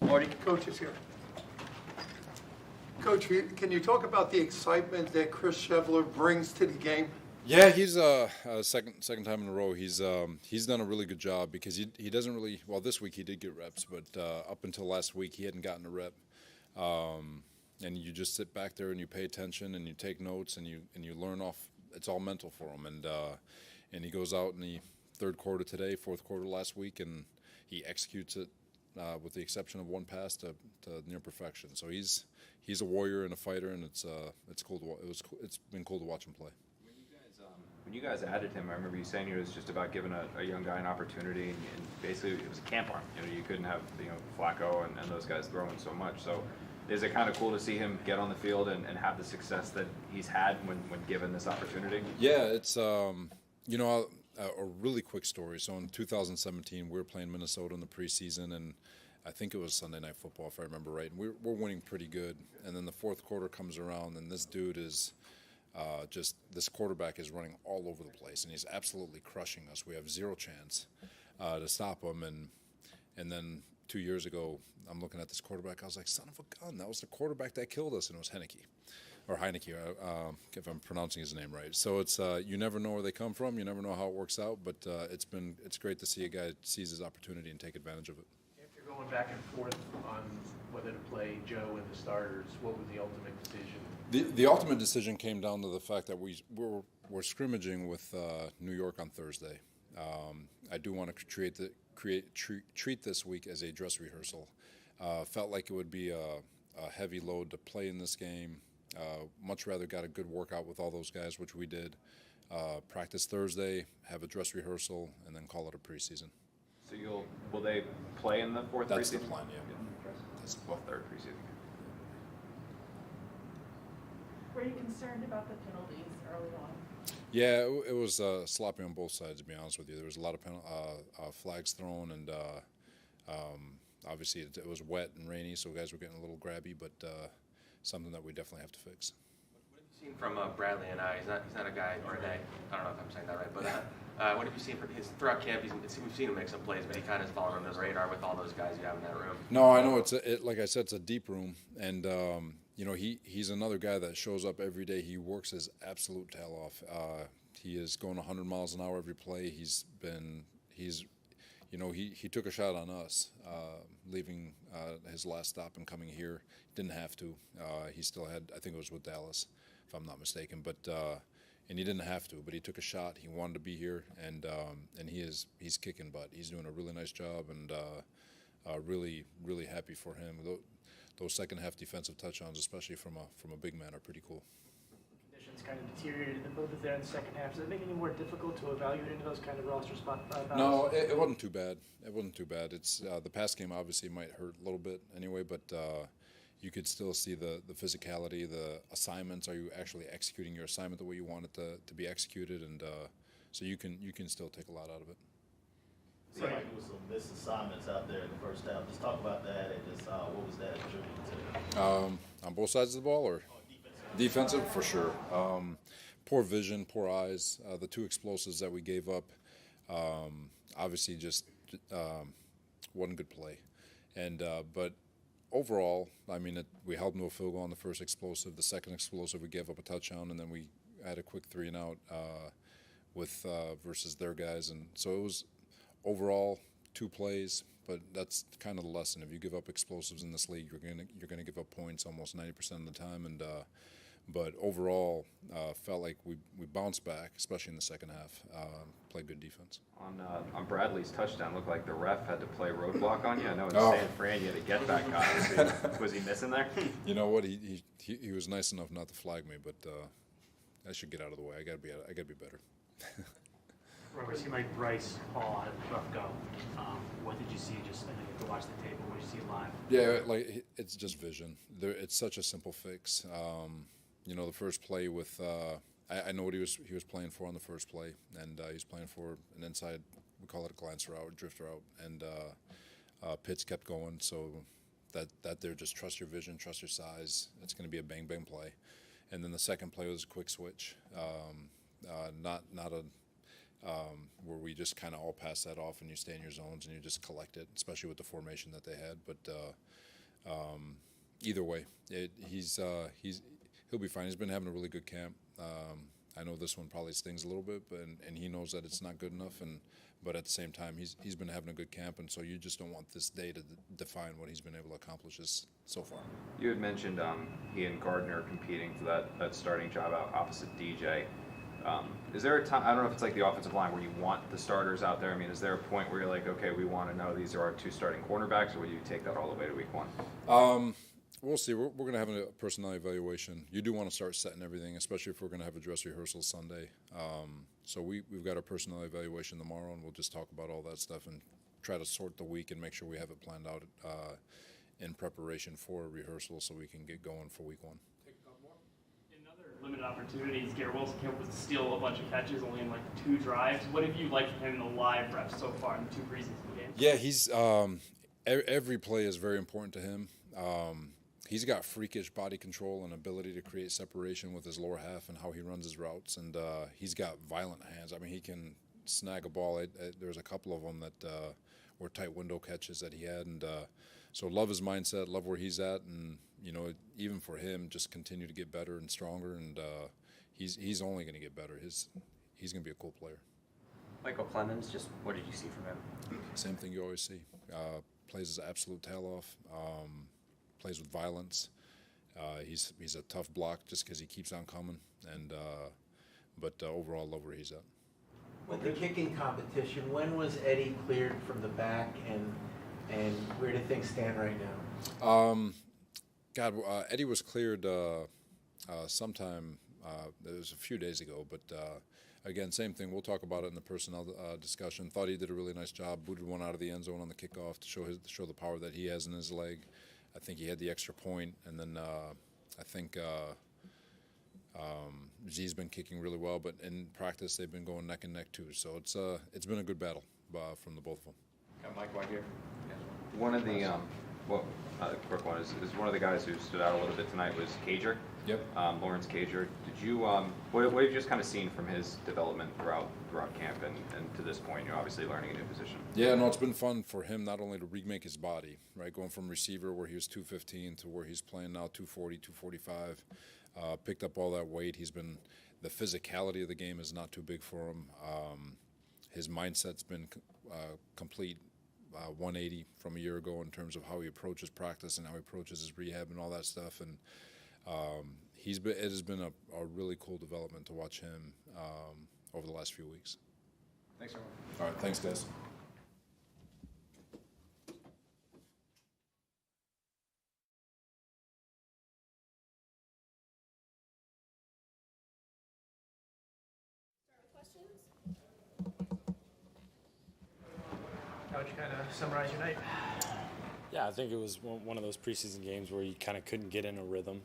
Marty? Coach is here. Coach, can you talk about the excitement that Chris Shevler brings to the game? Yeah, he's second time in a row. He's done a really good job because he doesn't really, well, this week he did get reps, but up until last week he hadn't gotten a rep. And you just sit back there and you pay attention and you take notes and you learn off. It's all mental for him, and he goes out in the third quarter today, fourth quarter last week, and he executes it with the exception of one pass to near perfection. So he's a warrior and a fighter, and it's cool to it's been cool to watch him play. When you guys added him, I remember you saying it was just about giving a young guy an opportunity, and basically it was a camp arm. You couldn't have Flacco and those guys throwing so much. So is it kind of cool to see him get on the field and have the success that he's had when given this opportunity? Yeah, it's a really quick story. So in 2017, we were playing Minnesota in the preseason, and I think it was Sunday Night Football, if I remember right. And we're winning pretty good. And then the fourth quarter comes around, and this dude is this quarterback is running all over the place, and he's absolutely crushing us. We have zero chance to stop him. And then 2 years ago, I'm looking at this quarterback. I was like, son of a gun, that was the quarterback that killed us, and it was Heineke, if I'm pronouncing his name right. So it's you never know where they come from. You never know how it works out, but it's great to see a guy seize his opportunity and take advantage of it. After going back and forth on whether to play Joe and the starters, what was the ultimate decision? The ultimate decision came down to the fact that we're scrimmaging with New York on Thursday. I do want to treat this week as a dress rehearsal. Felt like it would be a heavy load to play in this game. Much rather got a good workout with all those guys, which we did. Practice Thursday, have a dress rehearsal, and then call it a preseason. So will they play in the fourth preseason? That's the plan, yeah. That's the plan. Third preseason. Were you concerned about the penalties early on? Yeah, it was sloppy on both sides, to be honest with you. There was a lot of flags thrown, and obviously it was wet and rainy, so guys were getting a little grabby, but something that we definitely have to fix. What have you seen from Bradley and I? He's not a guy, or I don't know if I'm saying that right, but what have you seen from his throughout camp? We've seen him make some plays, but he kind of has fallen under the radar with all those guys you have in that room. No, I know like I said, it's a deep room, and he's another guy that shows up every day. He works his absolute tail off. He is going 100 miles an hour every play. He took a shot on us, leaving his last stop and coming here. Didn't have to. He still had, I think it was with Dallas, if I'm not mistaken. But and he didn't have to. But he took a shot. He wanted to be here, and he's kicking butt. He's doing a really nice job, and really happy for him. Those second half defensive touchdowns, especially from a big man, are pretty cool. Conditions kind of deteriorated a little bit there in the second half. Does it make it any more difficult to evaluate into those kind of roster spot battles? No, it wasn't too bad. It's the pass game obviously might hurt a little bit anyway, but you could still see the physicality, the assignments. Are you actually executing your assignment the way you want it to be executed? And so you can still take a lot out of it. It seemed like there was some missed assignments out there in the first half. Just talk about that and just what was that attributed to? On both sides of the ball, or defensive for sure. Poor vision, poor eyes. The two explosives that we gave up, obviously just wasn't good play. And but overall, I mean, we held them to a field goal on the first explosive. The second explosive, we gave up a touchdown, and then we had a quick 3-and-out with versus their guys, and so it was. Overall, 2 plays, but that's kind of the lesson. If you give up explosives in this league, you're gonna give up points almost 90% of the time. And but overall, felt like we bounced back, especially in the second half. Played good defense. On Bradley's touchdown, looked like the ref had to play roadblock on you. I know in San Fran you had to get back guy. Was he missing there? You know what? He was nice enough not to flag me, but I should get out of the way. I gotta be better. Robert, it seemed like Bryce Hall had a rough go. What did you see? Just I know you have to watch the tape, but what did you see live? Yeah, like it's just vision. It's such a simple fix. The first play with I know what he was playing for on the first play, and he was playing for an inside. We call it a glance route, drifter route, and Pitts kept going. So that there, just trust your vision, trust your size. It's going to be a bang bang play, and then the second play was a quick switch. Not a where we just kind of all pass that off and you stay in your zones and you just collect it, especially with the formation that they had. But either way, he'll be fine. He's been having a really good camp. I know this one probably stings a little bit, but and he knows that it's not good enough. But at the same time, he's been having a good camp, and so you just don't want this day to define what he's been able to accomplish so far. You had mentioned he and Gardner competing for that starting job out opposite DJ. Is there a time, I don't know if it's like the offensive line, where you want the starters out there? I mean, is there a point where you're like, okay, we want to know these are our 2 starting cornerbacks, or will you take that all the way to week 1? We'll see. We're going to have a personnel evaluation. You do want to start setting everything, especially if we're going to have a dress rehearsal Sunday. So we've got our personnel evaluation tomorrow, and we'll just talk about all that stuff and try to sort the week and make sure we have it planned out in preparation for a rehearsal so we can get going for week 1. Another limited opportunities, Garrett Wilson came up with steal a bunch of catches only in like 2 drives. What have you liked from him in the live reps so far in the 2 preseason games? Yeah, he's every play is very important to him. He's got freakish body control and ability to create separation with his lower half and how he runs his routes, and he's got violent hands. I mean, he can snag a ball. There's a couple of them that were tight window catches that he had, and so love his mindset, love where he's at, and even for him, just continue to get better and stronger, and he's only going to get better. He's going to be a cool player. Michael Clemens, just what did you see from him? Same thing you always see. Plays his absolute tail off. Plays with violence. He's a tough block just because he keeps on coming, and but overall, love where he's at. With the kicking competition, when was Eddie cleared from the back, and where do things stand right now? Eddie was cleared sometime. It was a few days ago, but again, same thing. We'll talk about it in the personnel discussion. Thought he did a really nice job. Booted one out of the end zone on the kickoff to show the power that he has in his leg. I think he had the extra point, and then I think Z's been kicking really well. But in practice, they've been going neck and neck too. So it's been a good battle from the both of them. Got Mike right here. Yeah. One of the quick one is one of the guys who stood out a little bit tonight was Cager. Yep. Lawrence Cager. Did you what have you just kind of seen from his development throughout camp and to this point? You're obviously learning a new position. Yeah, no, it's been fun for him not only to remake his body, right, going from receiver where he was 215 to where he's playing now 240, 245. Picked up all that weight. The physicality of the game is not too big for him. His mindset's been complete 180 from a year ago in terms of how he approaches practice and how he approaches his rehab and all that stuff. And it has been a really cool development to watch him over the last few weeks. Thanks, everyone. All right, thanks, guys. How would you kind of summarize your night? Yeah, I think it was one of those preseason games where you kind of couldn't get in a rhythm.